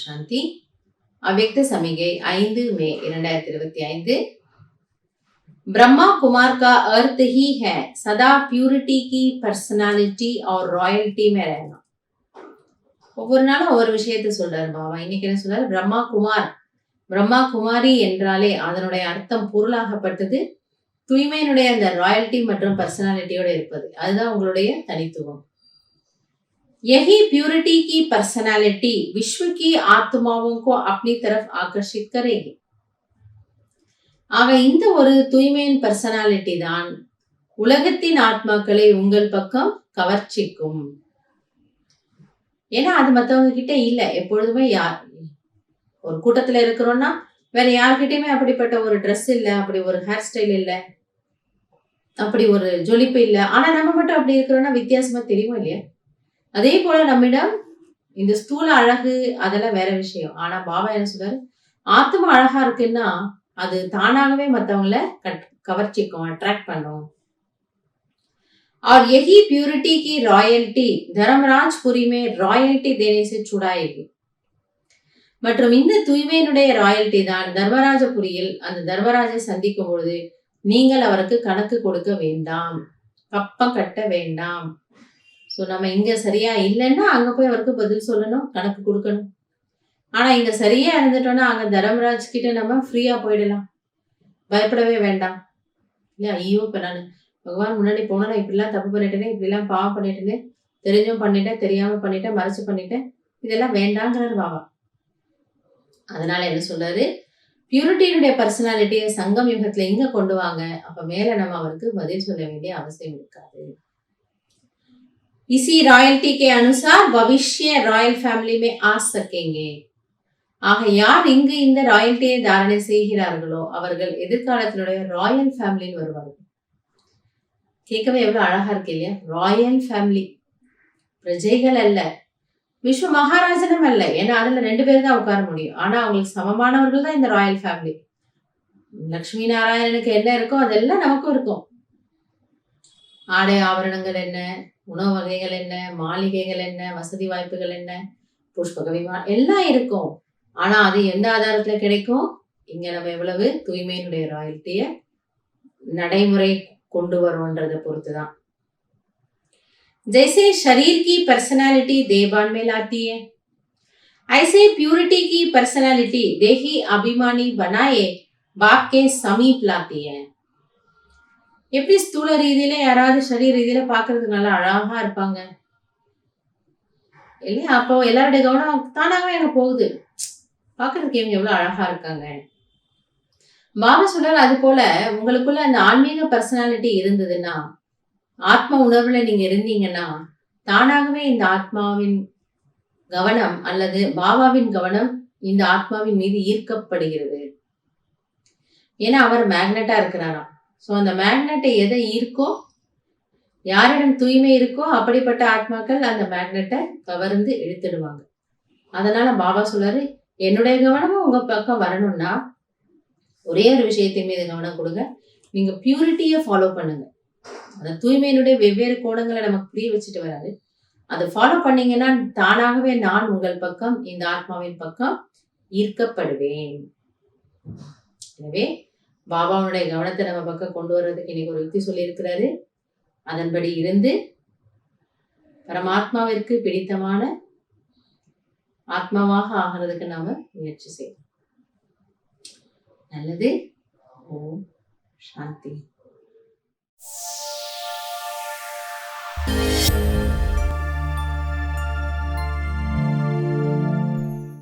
சாந்தி. अव्यक्त समिगै 5 मई 2025। ब्रह्मा कुमार का अर्थ ही है सदा प्यूरिटी की पर्सनालिटी और रॉयल्टी में रहना। ஒவ்வொரு நாளும் ஒவ்வொரு விஷயத்தை சொல்றாரு பாபா. இன்னைக்கு என்ன சொல்றாரு? பிரம்மா குமார், பிரம்மா குமாரி என்றாலே அதனுடைய அர்த்தம் பொருளாகப்பட்டது தூய்மையினுடைய அந்த ராயல்டி மற்றும் பர்சனாலிட்டியோட இருப்பது. அதுதான் உங்களுடைய தனித்துவம். यही प्यूरिटी की पर्सनालिटी विश्व की आत्माओं को अपनी तरफ आकर्षित करेगी. ஆக இந்த ஒரு தூய்மையின் பர்சனாலிட்டி தான் உலகத்தின் ஆத்மாக்களை உங்கள் பக்கம் கவர்ச்சிக்கும். ஏன்னா அது மற்றவங்க கிட்ட இல்ல. எப்பொழுதுமே ஒரு கூட்டத்துல இருக்கிறோம்னா வேற யார்கிட்டயுமே அப்படிப்பட்ட ஒரு ட்ரெஸ் இல்ல, அப்படி ஒரு ஹேர் ஸ்டைல் இல்ல, அப்படி ஒரு ஜொலிப்பு இல்ல. ஆனா நம்ம மட்டும் அப்படி இருக்கிறோம்னா வித்தியாசமா தெரியும் இல்லையா? அதே போல நம்மிடம் இந்த ஸ்தூல அழகு அதெல்லாம் வேற விஷயம். ஆனா பாபா என்ன சொல்றாரு? ஆத்மா அழகா இருக்குன்னா அது தானாகவே மத்தவங்கள கவர்ச்சிக்கும், அட்ராக்ட் பண்ணும். और यही प्यूरिटी की रॉयल्टी धर्मराजपुरी में रॉयल्टी देने से छुड़ाएगी. மற்றும் இந்த தூய்மையினுடைய ராயல்டி தான் தர்மராஜபுரியில் அந்த தர்மராஜை சந்திக்கும் பொழுது நீங்கள் அவருக்கு கணக்கு கொடுக்க வேண்டாம், கப்பம் கட்ட வேண்டாம். ஸோ நம்ம இங்க சரியா இல்லைன்னா அங்க போய் அவருக்கு பதில் சொல்லணும், கணக்கு கொடுக்கணும். ஆனா இங்க சரியா இருந்துட்டோம்னா அங்க தர்மராஜ் கிட்ட நம்ம ஃப்ரீயா போயிடலாம், பயப்படவே வேண்டாம் இல்லையா? ஐயோ இப்ப நான் பகவான் முன்னாடி போனா நான் இப்படிலாம் தப்பு பண்ணிட்டேனே, இப்படிலாம் பாவம் பண்ணிட்டேனே, தெரிஞ்சும் பண்ணிட்டேன், தெரியாம பண்ணிட்டேன், மறைச்சு பண்ணிட்டேன், இதெல்லாம் வேண்டாங்கிறாரு பாபா. அதனால என்ன சொல்றாரு? பியூரிட்டியினுடைய பர்சனாலிட்டியை சங்கம் யுகத்துல இங்க கொண்டு வாங்க. அப்ப மேல நம்ம அவருக்கு பதில் சொல்ல வேண்டிய அவசியம் இருக்காது. इसी रॉयल्टी के अनुसार भविष्य रॉयल फैमिली में आ सकेंगे. ஆக யார் இங்கு இந்த ராயல்ட்டியை தாரணை செய்கிறார்களோ அவர்கள் எதிர்காலத்தினுடைய ராயல் ஃபேமிலின்னு வருவார்கள். கேட்கவே எவ்வளவு அழகா இருக்கு இல்லையா? ராயல் ஃபேமிலி, பிரஜைகள் அல்ல, விஸ்வ மகாராஜனும் அல்ல. ஏன்னா அதுல 2 பேர் தான் உட்கார முடியும். ஆனா அவங்களுக்கு சமமானவர்கள் தான் இந்த ராயல் ஃபேமிலி. லட்சுமி நாராயணனுக்கு என்ன இருக்கோ அதெல்லாம் நமக்கும் இருக்கும். ஆடை ஆபரணங்கள் என்ன, உணவு வகைகள் என்ன, மாளிகைகள் என்ன, வசதி வாய்ப்புகள் என்ன, புஷ்பக விமானம் எல்லாம் இருக்கும். ஆனா அது எந்த ஆதாரத்துல கிடைக்கும்? இங்க நம்ம எவ்வளவு தூய்மையினுடைய ராயல்ட்டிய நடைமுறை கொண்டு வரும்ன்றதை பொறுத்துதான். जैसे शरीर की पर्सनालिटी देहभान में लाती है, ऐसे प्यूरिटी की पर्सनालिटी देही अभिमानी बनाए बाप के समीप लाती है. எப்படி ஸ்தூல ரீதியில யாராவது சரீர ரீதியில பாக்குறதுக்கு நல்லா அழகா இருப்பாங்க இல்லையா? அப்போ எல்லாருடைய கவனம் தானாகவே அங்க போகுது, பாக்குறதுக்கு இவங்க எவ்வளவு அழகா இருக்காங்க. பாபா சொல்றாரு அது போல உங்களுக்குள்ள அந்த ஆன்மீக பர்சனாலிட்டி இருந்ததுன்னா, ஆத்ம உணர்வுல நீங்க இருந்தீங்கன்னா தானாகவே இந்த ஆத்மாவின் கவனம் அல்லது பாபாவின் கவனம் இந்த ஆத்மாவின் மீது ஈர்க்கப்படுகிறது. ஏன்னா அவர் மேக்னெட்டா இருக்கிறாராம். ஸோ அந்த மேக்னெட்டை எதை ஈர்க்கோ, யாரிடம் தூய்மை இருக்கோ அப்படிப்பட்ட ஆத்மாக்கள் அந்த மேக்னெட்டை கவர்ந்து இழுத்துடுவாங்க. அதனால பாபா சொல்றாரு, என்னுடைய கவனமும் உங்க பக்கம் வரணும்னா ஒரே ஒரு விஷயத்தின் மீது கவனம் கொடுங்க. நீங்க பியூரிட்டியை ஃபாலோ பண்ணுங்க. அந்த தூய்மையினுடைய வெவ்வேறு கோணங்களை நமக்கு புரிய வச்சுட்டு வராது. அதை ஃபாலோ பண்ணீங்கன்னா தானாகவே நான் உங்கள் பக்கம், இந்த ஆத்மாவின் பக்கம் ஈர்க்கப்படுவேன். எனவே பாபாவுடைய கவனத்தை நம்ம பக்கம் கொண்டு வர்றதுக்கு இன்னைக்கு ஒரு யுக்தி சொல்லி இருக்கிறாரு. அதன்படி இருந்து பரமாத்மாவிற்கு பிடித்தமான ஆத்மாவாக ஆகிறதுக்கு நாம முயற்சி செய்யணும். நல்லது. ஓம் சாந்தி.